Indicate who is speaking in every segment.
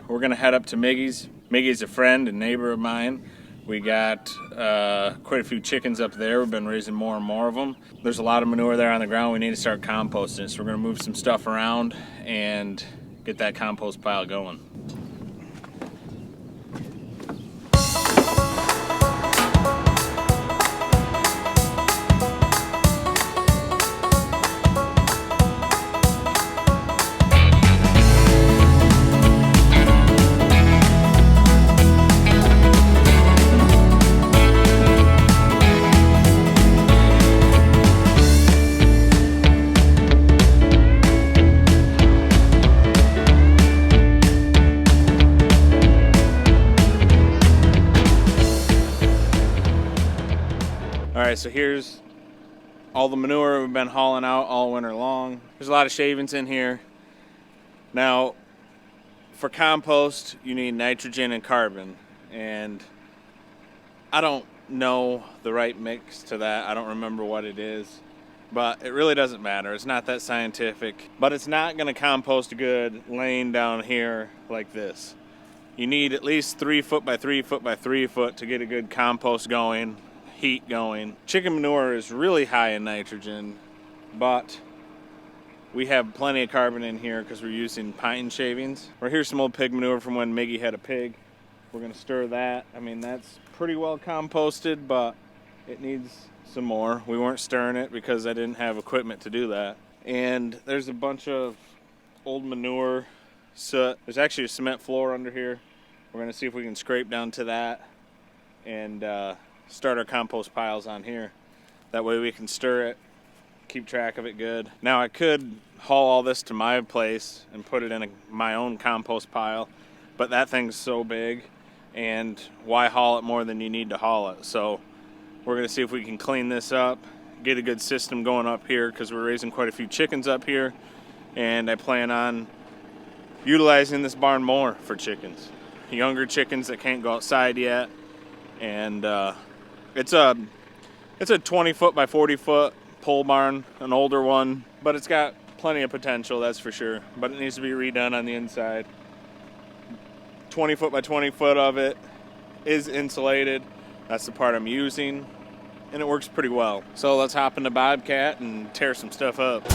Speaker 1: we're gonna head up to Miggy's. Miggy's a friend and neighbor of mine. We got quite a few chickens up there. We've been raising more and more of them. There's a lot of manure there on the ground. We need to start composting, so we're gonna move some stuff around and get that compost pile going. Alright, so here's all the manure we've been hauling out all winter long. There's a lot of shavings in here. Now, for compost, you need nitrogen and carbon. And I don't know the right mix to that. I don't remember what it is. But it really doesn't matter. It's not that scientific. But it's not going to compost good laying down here like this. You need at least 3 foot by 3 foot by 3 foot to get a good compost going. Heat going. Chicken manure is really high in nitrogen, but we have plenty of carbon in here because we're using pine shavings. Or here's some old pig manure from when Miggy had a pig. We're gonna stir that. I mean, that's pretty well composted, but it needs some more. We weren't stirring it because I didn't have equipment to do that. And there's a bunch of old manure soot. There's actually a cement floor under here. We're gonna see if we can scrape down to that and start our compost piles on here. That way we can stir it, keep track of it good. Now I could haul all this to my place and put it in my own compost pile, but that thing's so big, and why haul it more than you need to haul it? So we're gonna see if we can clean this up, get a good system going up here, because we're raising quite a few chickens up here, and I plan on utilizing this barn more for chickens. Younger chickens that can't go outside yet, and it's a 20 foot by 40 foot pole barn, an older one, but it's got plenty of potential, that's for sure. But it needs to be redone on the inside. 20 foot by 20 foot of it is insulated. That's the part I'm using, and it works pretty well. So let's hop in the Bobcat and tear some stuff up.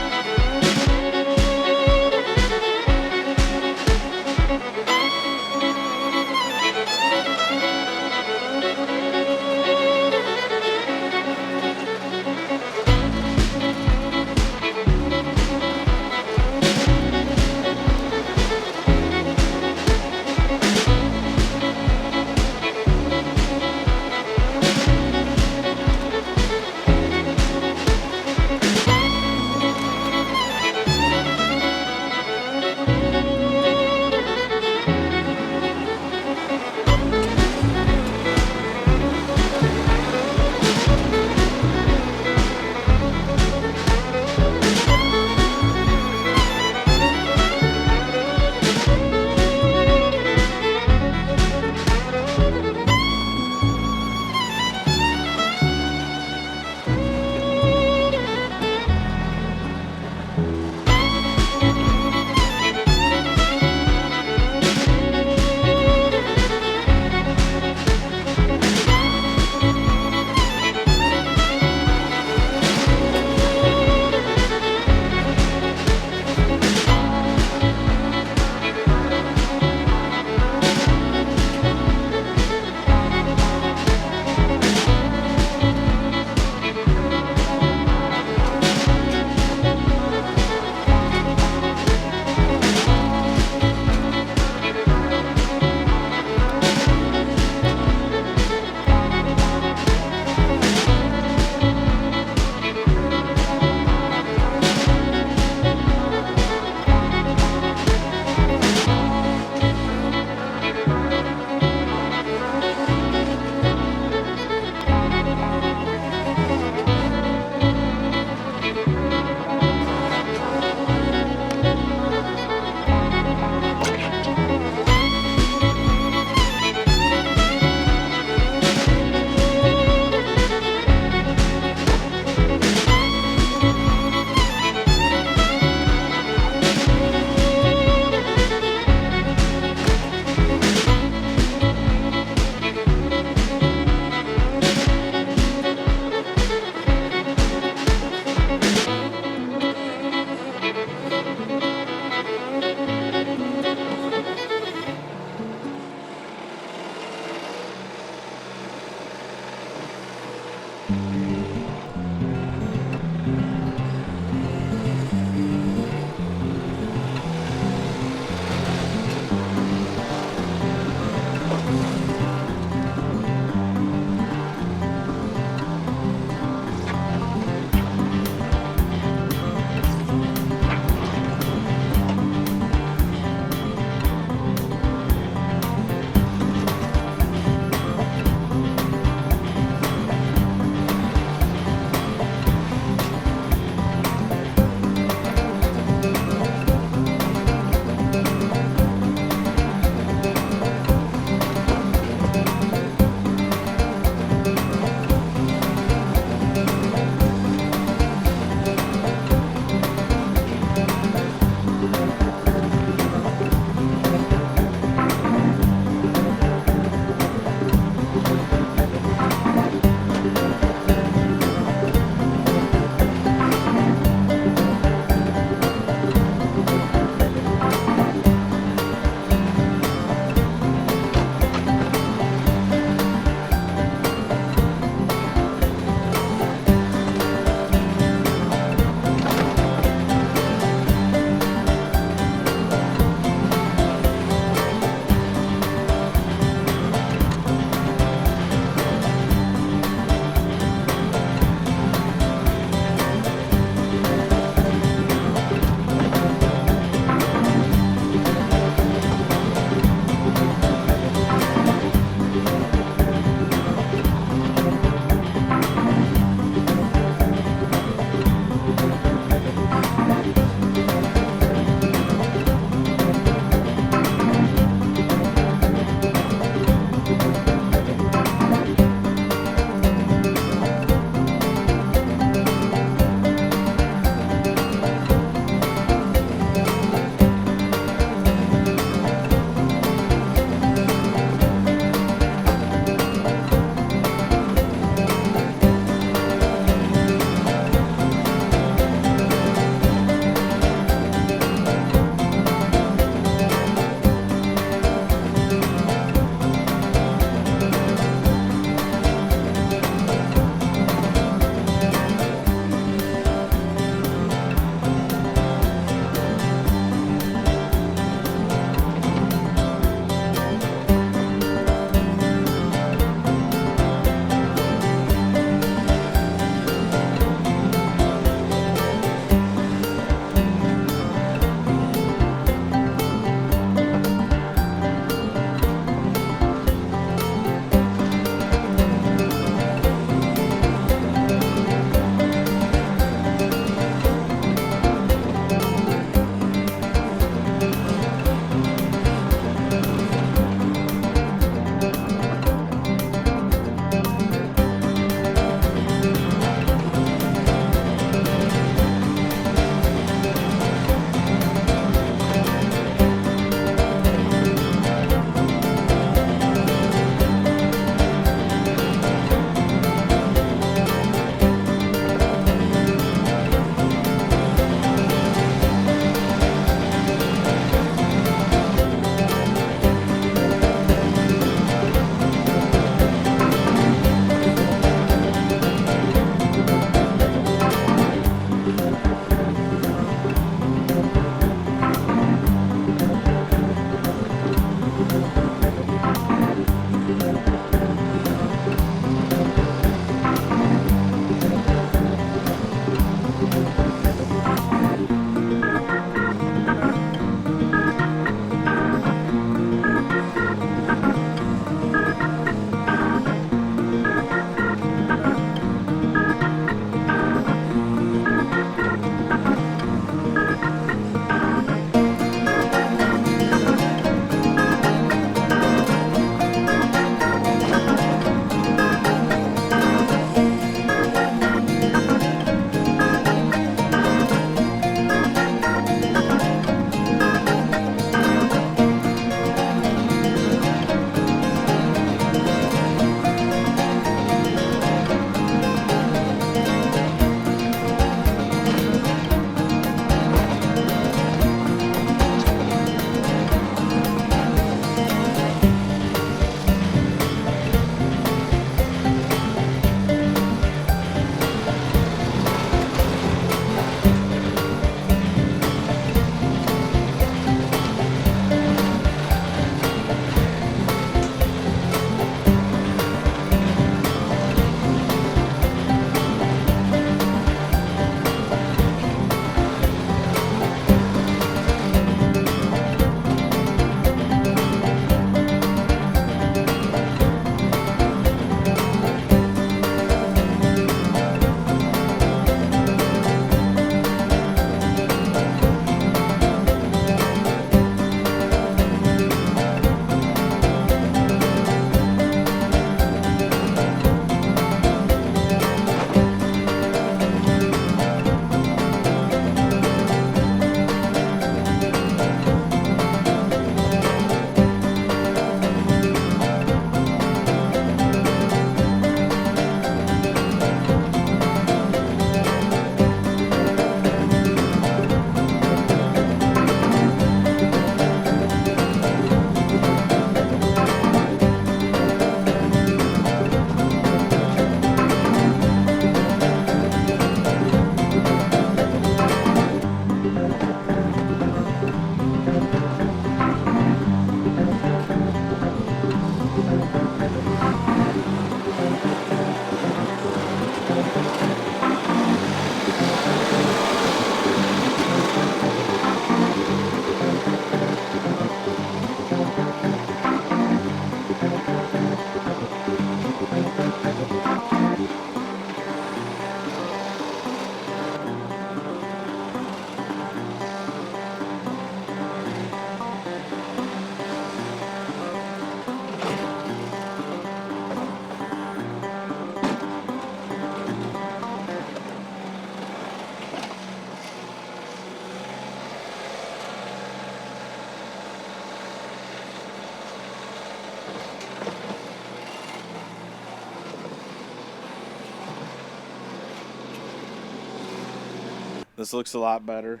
Speaker 1: This looks a lot better.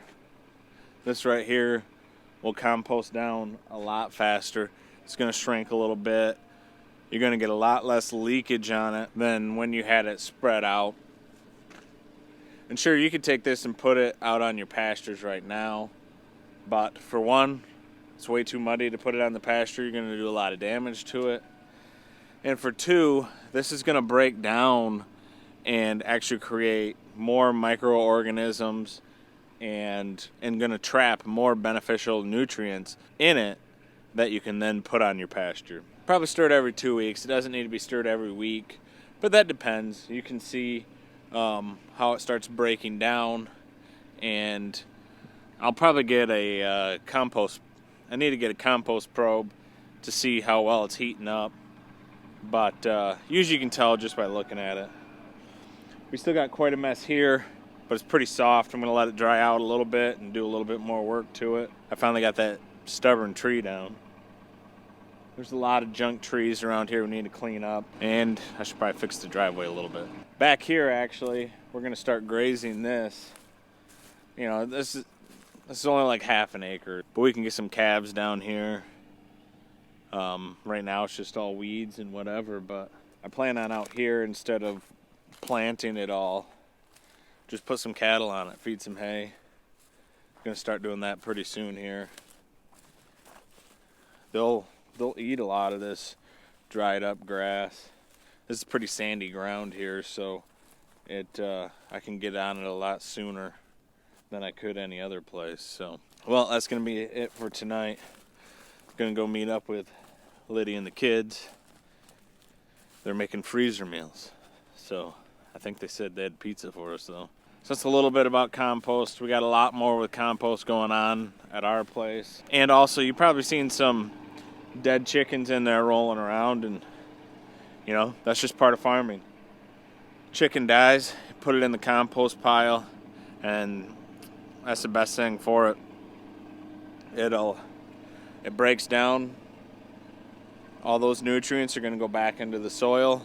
Speaker 1: This right here will compost down a lot faster. It's going to shrink a little bit. You're going to get a lot less leakage on it than when you had it spread out. And sure, you could take this and put it out on your pastures right now. But for one, it's way too muddy to put it on the pasture. You're going to do a lot of damage to it. And for two, this is going to break down and actually create more microorganisms and going to trap more beneficial nutrients in it that you can then put on your pasture. Probably stir it every 2 weeks. It doesn't need to be stirred every week, but that depends. You can see how it starts breaking down, and I'll probably get a compost. I need to get a compost probe to see how well it's heating up, but usually you can tell just by looking at it. We still got quite a mess here, but it's pretty soft. I'm going to let it dry out a little bit and do a little bit more work to it. I finally got that stubborn tree down. There's a lot of junk trees around here we need to clean up, and I should probably fix the driveway a little bit. Back here, actually, we're going to start grazing this. You know, this is only like half an acre, but we can get some calves down here. Right now it's just all weeds and whatever, but I plan on out here, instead of planting it all, just put some cattle on it, feed some hay. Gonna start doing that pretty soon here. They'll eat a lot of this dried up grass. This is pretty sandy ground here, so I can get on it a lot sooner than I could any other place. So, well, that's gonna be it for tonight. Gonna go meet up with Liddy and the kids. They're making freezer meals, so I think they said they had pizza for us though. So that's a little bit about compost. We got a lot more with compost going on at our place. And also, you've probably seen some dead chickens in there rolling around, and you know, that's just part of farming. Chicken dies, put it in the compost pile, and that's the best thing for it. It breaks down. All those nutrients are going to go back into the soil,